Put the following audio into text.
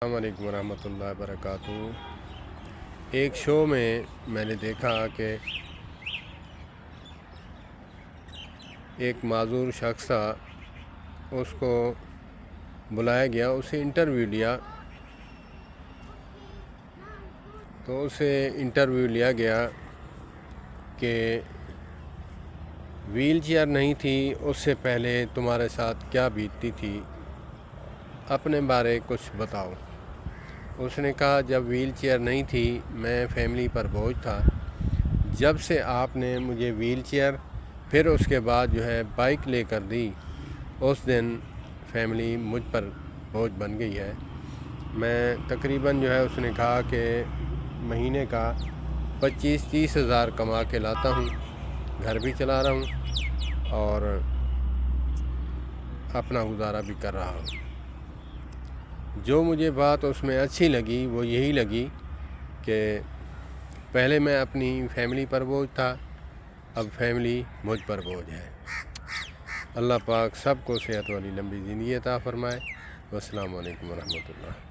السلام علیکم ورحمۃ اللہ وبرکاتہ۔ ایک شو میں نے دیکھا کہ ایک معذور شخص تھا، اس کو بلایا گیا، اسے انٹرویو لیا، تو اسے انٹرویو لیا گیا کہ ویل چیئر نہیں تھی، اس سے پہلے تمہارے ساتھ کیا بیتتی تھی، اپنے بارے کچھ بتاؤ۔ اس نے کہا جب ویل چیئر نہیں تھی میں فیملی پر بوجھ تھا، جب سے آپ نے مجھے ویل چیئر پھر اس کے بعد بائک لے کر دی، اس دن فیملی مجھ پر بوجھ بن گئی ہے۔ میں تقریباً اس نے کہا کہ مہینے کا 25-30 ہزار کما کے لاتا ہوں، گھر بھی چلا رہا ہوں اور اپنا گزارا بھی کر رہا ہوں۔ جو مجھے بات اس میں اچھی لگی وہ یہی لگی کہ پہلے میں اپنی فیملی پر بوجھ تھا، اب فیملی مجھ پر بوجھ ہے۔ اللہ پاک سب کو صحت والی لمبی زندگی عطا فرمائے۔ والسلام علیکم ورحمۃ اللہ۔